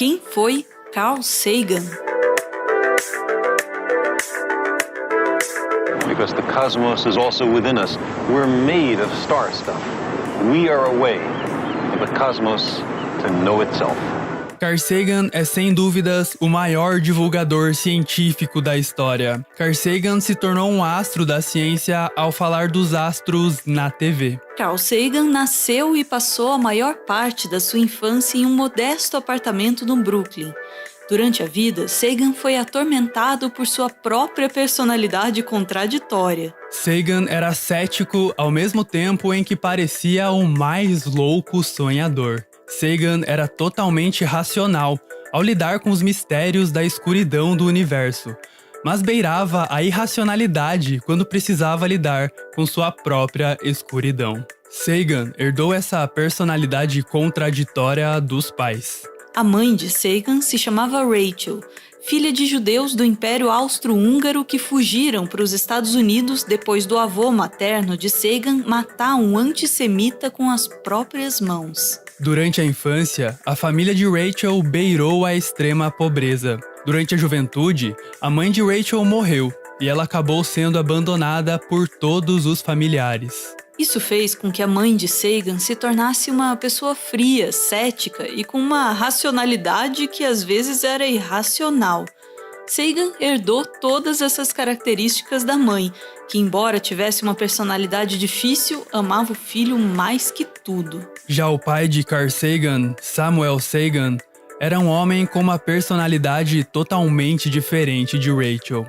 Quem foi Carl Sagan? Because the cosmos is also within us. We're made of star stuff. We are a way for the cosmos to know itself. Carl Sagan é sem dúvidas o maior divulgador científico da história. Carl Sagan se tornou um astro da ciência ao falar dos astros na TV. Carl Sagan nasceu e passou a maior parte da sua infância em um modesto apartamento no Brooklyn. Durante a vida, Sagan foi atormentado por sua própria personalidade contraditória. Sagan era cético ao mesmo tempo em que parecia o mais louco sonhador. Sagan era totalmente racional ao lidar com os mistérios da escuridão do universo, mas beirava a irracionalidade quando precisava lidar com sua própria escuridão. Sagan herdou essa personalidade contraditória dos pais. A mãe de Sagan se chamava Rachel, filha de judeus do Império Austro-Húngaro que fugiram para os Estados Unidos depois do avô materno de Sagan matar um antissemita com as próprias mãos. Durante a infância, a família de Rachel beirou a extrema pobreza. Durante a juventude, a mãe de Rachel morreu e ela acabou sendo abandonada por todos os familiares. Isso fez com que a mãe de Sagan se tornasse uma pessoa fria, cética e com uma racionalidade que às vezes era irracional. Sagan herdou todas essas características da mãe, que embora tivesse uma personalidade difícil, amava o filho mais que tudo. Já o pai de Carl Sagan, Samuel Sagan, era um homem com uma personalidade totalmente diferente de Rachel.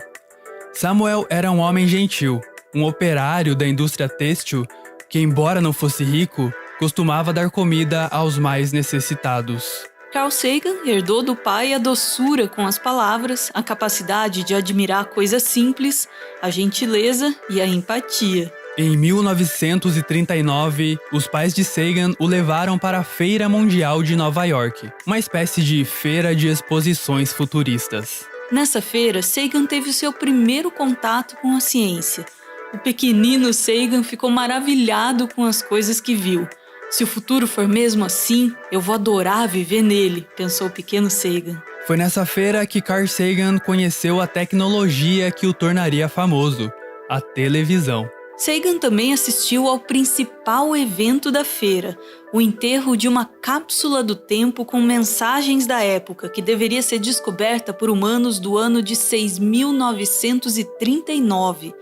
Samuel era um homem gentil, um operário da indústria têxtil que, embora não fosse rico, costumava dar comida aos mais necessitados. Carl Sagan herdou do pai a doçura com as palavras, a capacidade de admirar coisas simples, a gentileza e a empatia. Em 1939, os pais de Sagan o levaram para a Feira Mundial de Nova York, uma espécie de feira de exposições futuristas. Nessa feira, Sagan teve o seu primeiro contato com a ciência. O pequenino Sagan ficou maravilhado com as coisas que viu. Se o futuro for mesmo assim, eu vou adorar viver nele, pensou o pequeno Sagan. Foi nessa feira que Carl Sagan conheceu a tecnologia que o tornaria famoso, a televisão. Sagan também assistiu ao principal evento da feira, o enterro de uma cápsula do tempo com mensagens da época que deveria ser descoberta por humanos do ano de 6.939.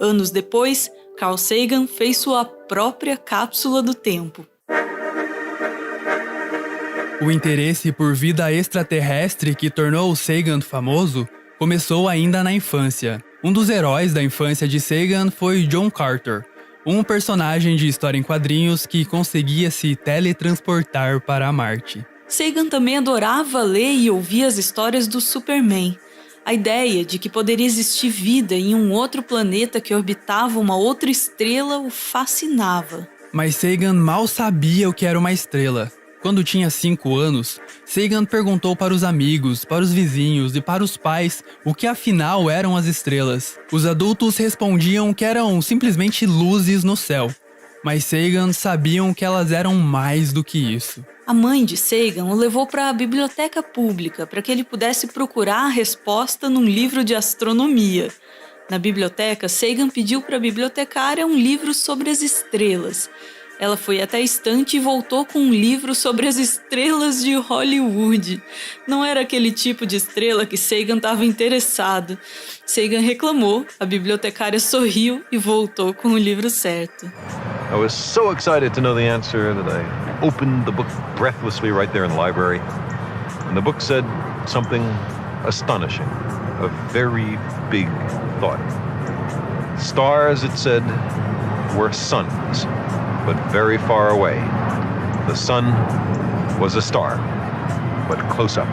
Anos depois, Carl Sagan fez sua própria cápsula do tempo. O interesse por vida extraterrestre que tornou Sagan famoso começou ainda na infância. Um dos heróis da infância de Sagan foi John Carter, um personagem de história em quadrinhos que conseguia se teletransportar para Marte. Sagan também adorava ler e ouvir as histórias do Superman. A ideia de que poderia existir vida em um outro planeta que orbitava uma outra estrela o fascinava. Mas Sagan mal sabia o que era uma estrela. Quando tinha 5 anos, Sagan perguntou para os amigos, para os vizinhos e para os pais o que afinal eram as estrelas. Os adultos respondiam que eram simplesmente luzes no céu, mas Sagan sabiam que elas eram mais do que isso. A mãe de Sagan o levou para a biblioteca pública para que ele pudesse procurar a resposta num livro de astronomia. Na biblioteca, Sagan pediu para a bibliotecária um livro sobre as estrelas. Ela foi até a estante e voltou com um livro sobre as estrelas de Hollywood. Não era aquele tipo de estrela que Sagan estava interessado. Sagan reclamou, a bibliotecária sorriu e voltou com o livro certo. I was so excited to know the answer that I opened the book breathlessly right there in the library. And the book said something astonishing, a very big thought. Stars, it said, were suns, but very far away. The sun was a star, but close up.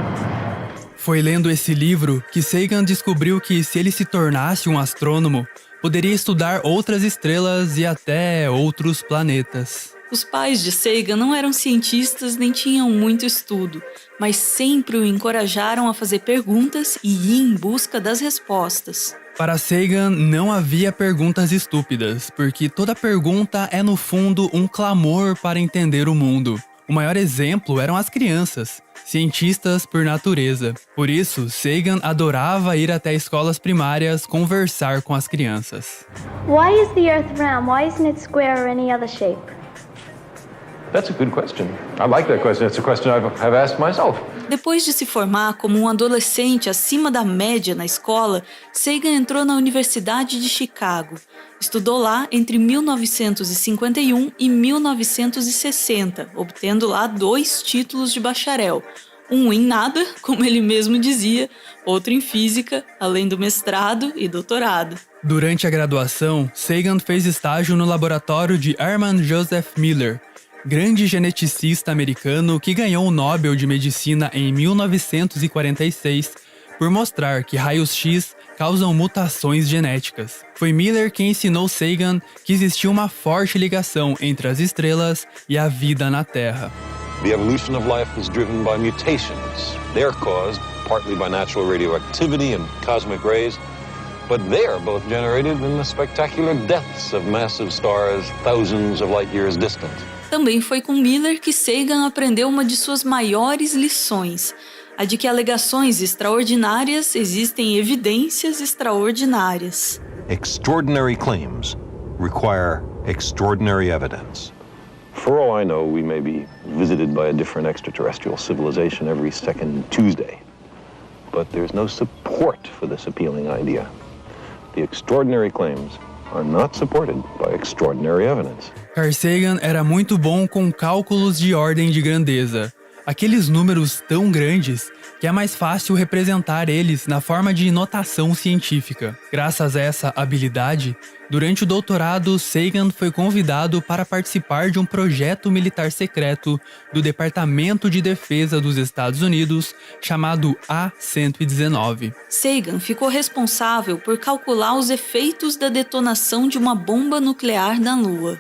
Foi lendo esse livro que Sagan descobriu que se ele se tornasse um astrônomo, poderia estudar outras estrelas e até outros planetas. Os pais de Sagan não eram cientistas nem tinham muito estudo, mas sempre o encorajaram a fazer perguntas e ir em busca das respostas. Para Sagan, não havia perguntas estúpidas, porque toda pergunta é, no fundo, um clamor para entender o mundo. o maior exemplo eram as crianças, cientistas por natureza. Por isso, Sagan adorava ir até escolas primárias conversar com as crianças. Why is the Earth round? Why isn't it square or any other shape? That's a good question. I like that question. It's a question I've asked myself. Depois de se formar como um adolescente acima da média na escola, Sagan entrou na Universidade de Chicago. Estudou lá entre 1951 e 1960, obtendo lá 2 títulos de bacharel. Um em nada, como ele mesmo dizia, outro em física, além do mestrado e doutorado. Durante a graduação, Sagan fez estágio no laboratório de Hermann Joseph Miller, grande geneticista americano que ganhou o Nobel de Medicina em 1946 por mostrar que raios-x causam mutações genéticas. Foi Miller quem ensinou Sagan que existia uma forte ligação entre as estrelas e a vida na Terra. The evolution of life is driven by mutations. They're caused partly by natural radioactivity and cosmic rays, but they are both generated in the spectacular deaths of massive stars thousands of light years distant. Também foi com Miller que Sagan aprendeu uma de suas maiores lições, a de que alegações extraordinárias existem evidências extraordinárias. Extraordinary claims require extraordinary evidence. For all I know, we may be visited by a different extraterrestrial civilization every second Tuesday. But there's no support for this appealing idea. The extraordinary claims are not supported by extraordinary evidence. Carl Sagan era muito bom com cálculos de ordem de grandeza. Aqueles números tão grandes que é mais fácil representar eles na forma de notação científica. Graças a essa habilidade, durante o doutorado, Sagan foi convidado para participar de um projeto militar secreto do Departamento de Defesa dos Estados Unidos, chamado A-119. Sagan ficou responsável por calcular os efeitos da detonação de uma bomba nuclear na Lua.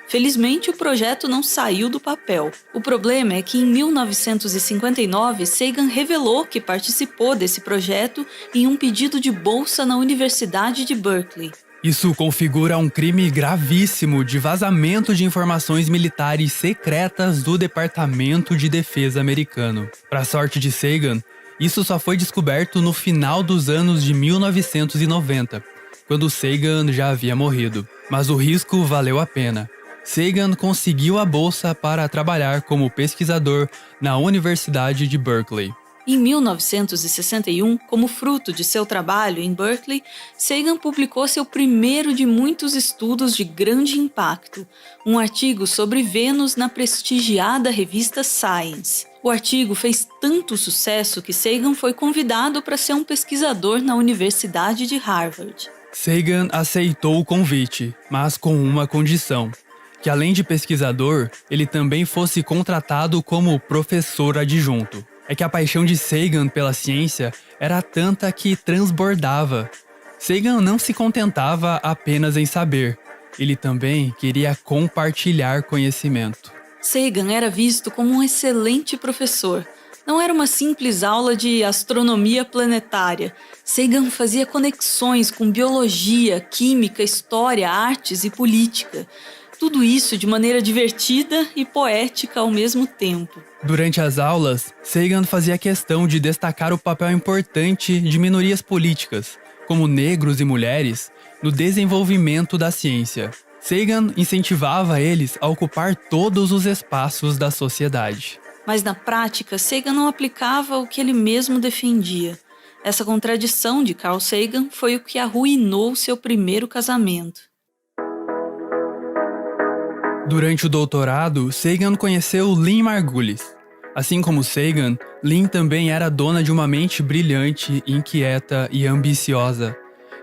Felizmente, o projeto não saiu do papel. O problema é que em 1959, Sagan revelou que participou desse projeto em um pedido de bolsa na Universidade de Berkeley. Isso configura um crime gravíssimo de vazamento de informações militares secretas do Departamento de Defesa americano. Para a sorte de Sagan, isso só foi descoberto no final dos anos de 1990, quando Sagan já havia morrido. Mas o risco valeu a pena. Sagan conseguiu a bolsa para trabalhar como pesquisador na Universidade de Berkeley. Em 1961, como fruto de seu trabalho em Berkeley, Sagan publicou seu primeiro de muitos estudos de grande impacto, um artigo sobre Vênus na prestigiada revista Science. O artigo fez tanto sucesso que Sagan foi convidado para ser um pesquisador na Universidade de Harvard. Sagan aceitou o convite, mas com uma condição: que além de pesquisador, ele também fosse contratado como professor adjunto. É que a paixão de Sagan pela ciência era tanta que transbordava. Sagan não se contentava apenas em saber, ele também queria compartilhar conhecimento. Sagan era visto como um excelente professor. Não era uma simples aula de astronomia planetária. Sagan fazia conexões com biologia, química, história, artes e política. Tudo isso de maneira divertida e poética ao mesmo tempo. Durante as aulas, Sagan fazia questão de destacar o papel importante de minorias políticas, como negros e mulheres, no desenvolvimento da ciência. Sagan incentivava eles a ocupar todos os espaços da sociedade. Mas na prática, Sagan não aplicava o que ele mesmo defendia. Essa contradição de Carl Sagan foi o que arruinou seu primeiro casamento. Durante o doutorado, Sagan conheceu Lynn Margulis. Assim como Sagan, Lynn também era dona de uma mente brilhante, inquieta e ambiciosa.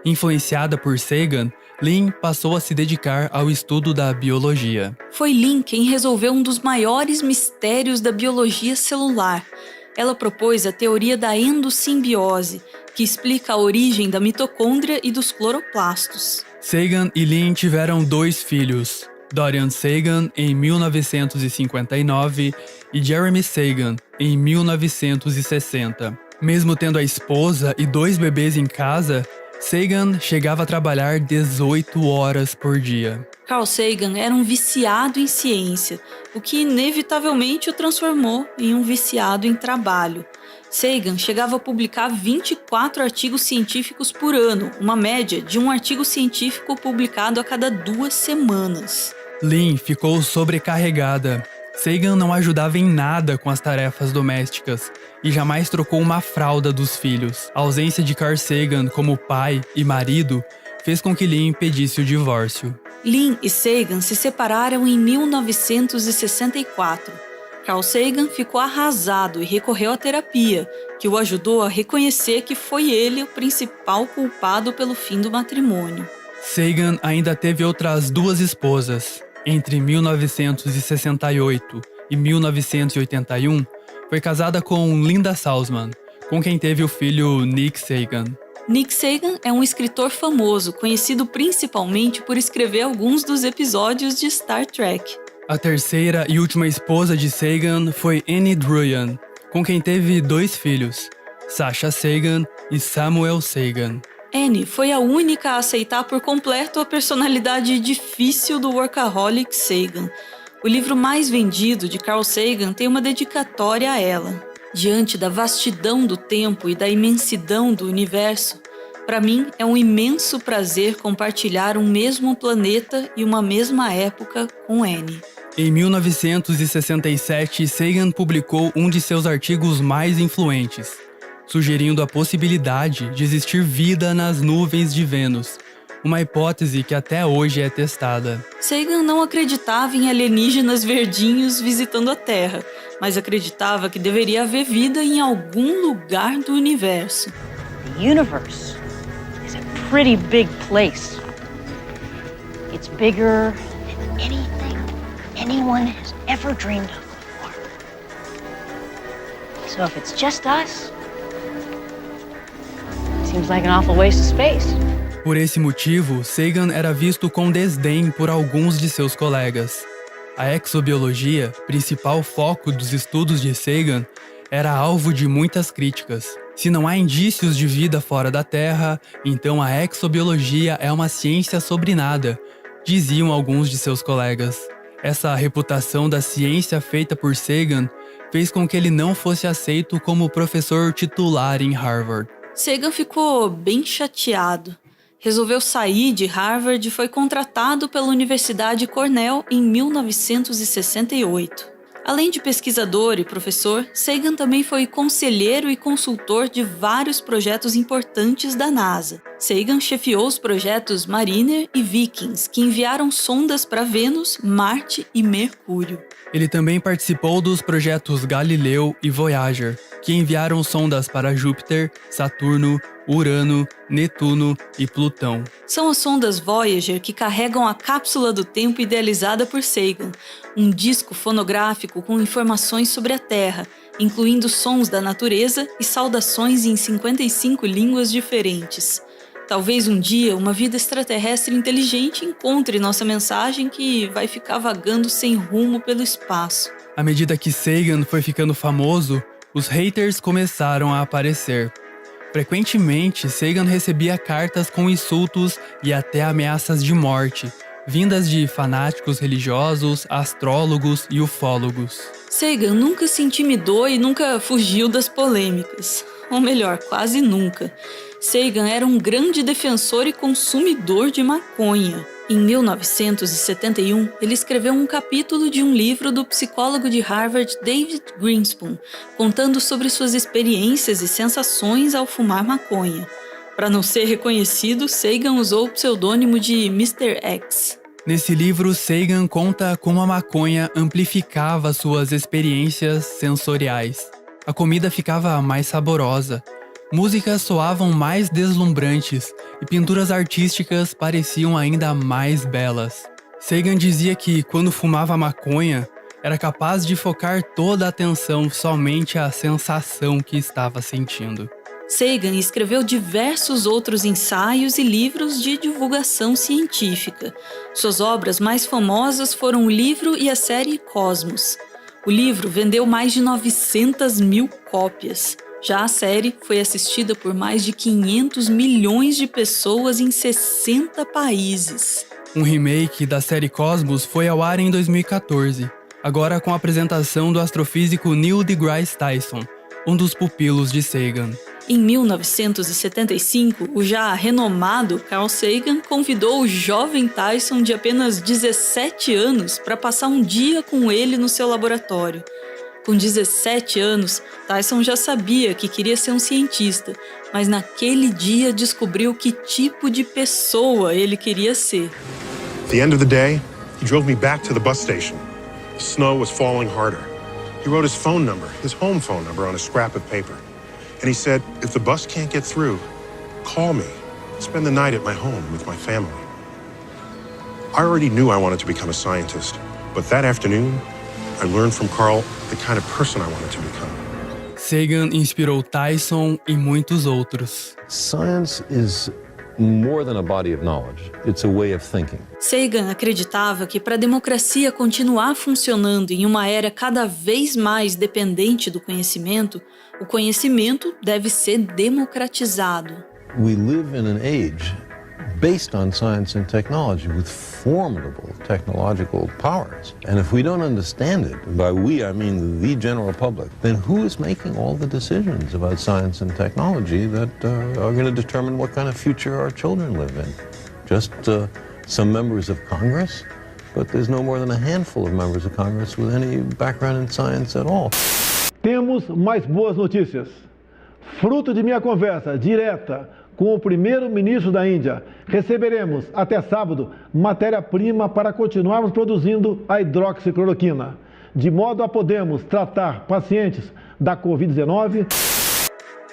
Influenciada por Sagan, Lynn passou a se dedicar ao estudo da biologia. Foi Lynn quem resolveu um dos maiores mistérios da biologia celular. Ela propôs a teoria da endossimbiose, que explica a origem da mitocôndria e dos cloroplastos. Sagan e Lynn tiveram 2 filhos, Dorian Sagan em 1959 e Jeremy Sagan em 1960. Mesmo tendo a esposa e 2 bebês em casa, Sagan chegava a trabalhar 18 horas por dia. Carl Sagan era um viciado em ciência, o que inevitavelmente o transformou em um viciado em trabalho. Sagan chegava a publicar 24 artigos científicos por ano, uma média de um artigo científico publicado a cada 2 semanas. Lynn ficou sobrecarregada. Sagan não ajudava em nada com as tarefas domésticas e jamais trocou uma fralda dos filhos. A ausência de Carl Sagan como pai e marido fez com que Lynn pedisse o divórcio. Lynn e Sagan se separaram em 1964. Carl Sagan ficou arrasado e recorreu à terapia, que o ajudou a reconhecer que foi ele o principal culpado pelo fim do matrimônio. Sagan ainda teve outras 2 esposas. Entre 1968 e 1981, foi casada com Linda Salzman, com quem teve o filho Nick Sagan. Nick Sagan é um escritor famoso, conhecido principalmente por escrever alguns dos episódios de Star Trek. A terceira e última esposa de Sagan foi Annie Druyan, com quem teve 2 filhos, Sasha Sagan e Samuel Sagan. Annie foi a única a aceitar por completo a personalidade difícil do workaholic Sagan. O livro mais vendido de Carl Sagan tem uma dedicatória a ela. Diante da vastidão do tempo e da imensidão do universo, para mim é um imenso prazer compartilhar um mesmo planeta e uma mesma época com Annie. Em 1967, Sagan publicou um de seus artigos mais influentes, sugerindo a possibilidade de existir vida nas nuvens de Vênus, uma hipótese que até hoje é testada. Sagan não acreditava em alienígenas verdinhos visitando a Terra, mas acreditava que deveria haver vida em algum lugar do universo. The universe is a pretty big place. It's bigger than anything anyone has ever dreamed of before. So if it's just us, seems like an awful waste of space. Por esse motivo, Sagan era visto com desdém por alguns de seus colegas. A exobiologia, principal foco dos estudos de Sagan, era alvo de muitas críticas. Se não há indícios de vida fora da Terra, então a exobiologia é uma ciência sobre nada, diziam alguns de seus colegas. Essa reputação da ciência feita por Sagan fez com que ele não fosse aceito como professor titular em Harvard. Sagan ficou bem chateado. Resolveu sair de Harvard e foi contratado pela Universidade Cornell em 1968. Além de pesquisador e professor, Sagan também foi conselheiro e consultor de vários projetos importantes da NASA. Sagan chefiou os projetos Mariner e Vikings, que enviaram sondas para Vênus, Marte e Mercúrio. Ele também participou dos projetos Galileu e Voyager, que enviaram sondas para Júpiter, Saturno, Urano, Netuno e Plutão. São as sondas Voyager que carregam a cápsula do tempo idealizada por Sagan, um disco fonográfico com informações sobre a Terra, incluindo sons da natureza e saudações em 55 línguas diferentes. Talvez um dia uma vida extraterrestre inteligente encontre nossa mensagem que vai ficar vagando sem rumo pelo espaço. À medida que Sagan foi ficando famoso, os haters começaram a aparecer. Frequentemente, Sagan recebia cartas com insultos e até ameaças de morte, vindas de fanáticos religiosos, astrólogos e ufólogos. Sagan nunca se intimidou e nunca fugiu das polêmicas. Ou melhor, quase nunca. Sagan era um grande defensor e consumidor de maconha. Em 1971, ele escreveu um capítulo de um livro do psicólogo de Harvard David Grinspoon, contando sobre suas experiências e sensações ao fumar maconha. Para não ser reconhecido, Sagan usou o pseudônimo de Mr. X. Nesse livro, Sagan conta como a maconha amplificava suas experiências sensoriais. A comida ficava mais saborosa, músicas soavam mais deslumbrantes e pinturas artísticas pareciam ainda mais belas. Sagan dizia que, quando fumava maconha, era capaz de focar toda a atenção somente à sensação que estava sentindo. Sagan escreveu diversos outros ensaios e livros de divulgação científica. Suas obras mais famosas foram o livro e a série Cosmos. O livro vendeu mais de 900 mil cópias. Já a série foi assistida por mais de 500 milhões de pessoas em 60 países. Um remake da série Cosmos foi ao ar em 2014, agora com a apresentação do astrofísico Neil deGrasse Tyson, um dos pupilos de Sagan. Em 1975, o já renomado Carl Sagan convidou o jovem Tyson de apenas 17 anos para passar um dia com ele no seu laboratório. Com 17 anos, Tyson já sabia que queria ser um cientista, mas naquele dia descobriu que tipo de pessoa ele queria ser. At the end of the day, he drove me back to the bus station. The snow was falling harder. He wrote his phone number, his home phone number, on a scrap of paper. And he said, if the bus can't get through, call me. Spend the night at my home with my family. I already knew I wanted to become a scientist, but that afternoon, I learned from Carl the kind of person I wanted to become. Sagan inspirou Tyson e muitos outros. Science is more than a body of knowledge. It's a way of thinking. Sagan acreditava que para a democracia continuar funcionando em uma era cada vez mais dependente do conhecimento, o conhecimento deve ser democratizado. We live in an age based on science and technology with formidable technological powers. And if we don't understand it, by we I mean the general public, then who is making all the decisions about science and technology that are going to determine what kind of future our children live in? Just some members of Congress? But there's no more than a handful of members of Congress with any background in science at all. Temos mais boas notícias. Fruto de minha conversa direta com o primeiro-ministro da Índia, receberemos até sábado matéria-prima para continuarmos produzindo a hidroxicloroquina, de modo a podermos tratar pacientes da Covid-19.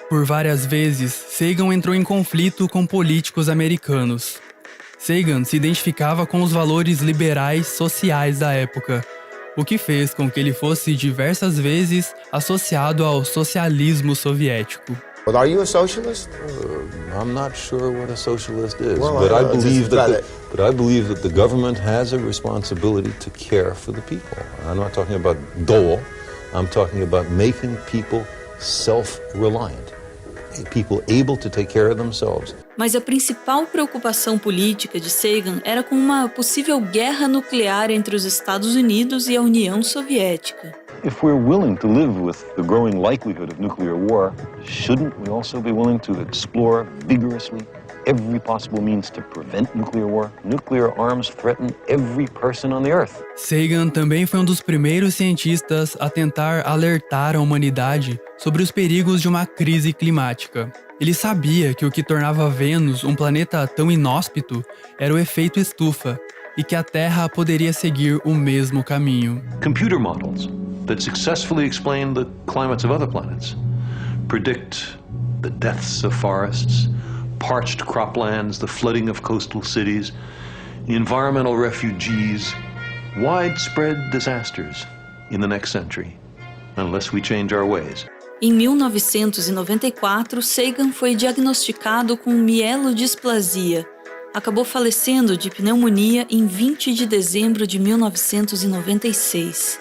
Por várias vezes, Sagan entrou em conflito com políticos americanos. Sagan se identificava com os valores liberais sociais da época, o que fez com que ele fosse diversas vezes associado ao socialismo soviético. Well, are you a socialist? I'm not sure what a socialist is, Well, but I it's believe just that the government has a responsibility to care for the people. I'm not talking about dole. I'm talking about making people self-reliant, people able to take care of themselves. Mas a principal preocupação política de Sagan era com uma possível guerra nuclear entre os Estados Unidos e a União Soviética. If we're willing to live with the growing likelihood of nuclear war, shouldn't we also be willing to explore vigorously every possible means to prevent nuclear war? Nuclear arms threaten every person on the Earth. Sagan também foi um dos primeiros cientistas a tentar alertar a humanidade sobre os perigos de uma crise climática. Ele sabia que o que tornava Vênus um planeta tão inóspito era o efeito estufa e que a Terra poderia seguir o mesmo caminho. Computer models that successfully explain the climates of other planets predict the deaths of forests, parched croplands, the flooding of coastal cities, environmental refugees, widespread disasters in the next century, unless we change our ways. Em 1994, Sagan foi diagnosticado com mielodisplasia. Acabou falecendo de pneumonia em 20 de dezembro de 1996.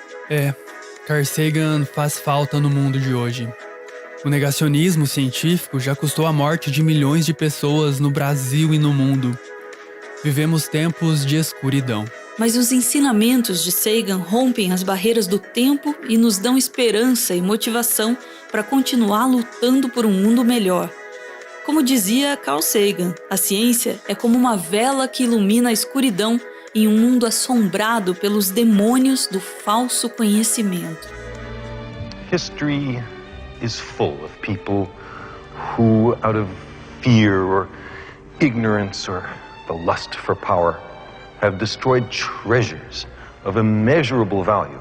Carl Sagan faz falta no mundo de hoje. O negacionismo científico já custou a morte de milhões de pessoas no Brasil e no mundo. Vivemos tempos de escuridão. Mas os ensinamentos de Sagan rompem as barreiras do tempo e nos dão esperança e motivação para continuar lutando por um mundo melhor. Como dizia Carl Sagan, a ciência é como uma vela que ilumina a escuridão em um mundo assombrado pelos demônios do falso conhecimento. History is full of people who, out of fear or ignorance or the lust for power, have destroyed treasures of immeasurable value,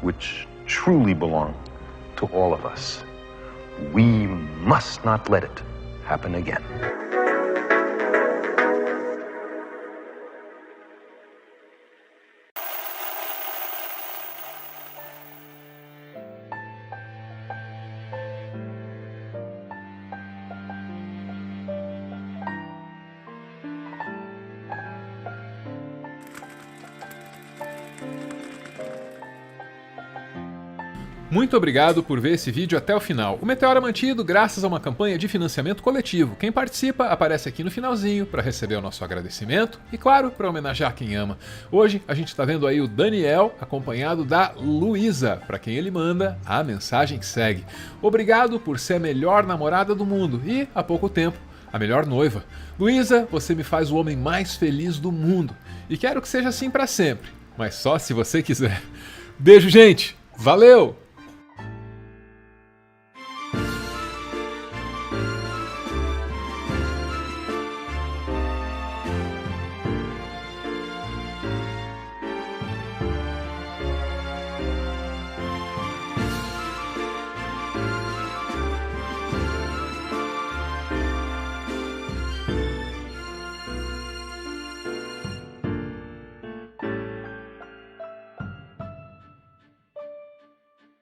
which truly belong to all of us. We must not let it happen again. Muito obrigado por ver esse vídeo até o final. O Meteoro é mantido graças a uma campanha de financiamento coletivo. Quem participa aparece aqui no finalzinho para receber o nosso agradecimento e, claro, para homenagear quem ama. Hoje a gente está vendo aí o Daniel acompanhado da Luísa, para quem ele manda a mensagem que segue. Obrigado por ser a melhor namorada do mundo e, há pouco tempo, a melhor noiva. Luísa, você me faz o homem mais feliz do mundo. E quero que seja assim para sempre, mas só se você quiser. Beijo, gente! Valeu!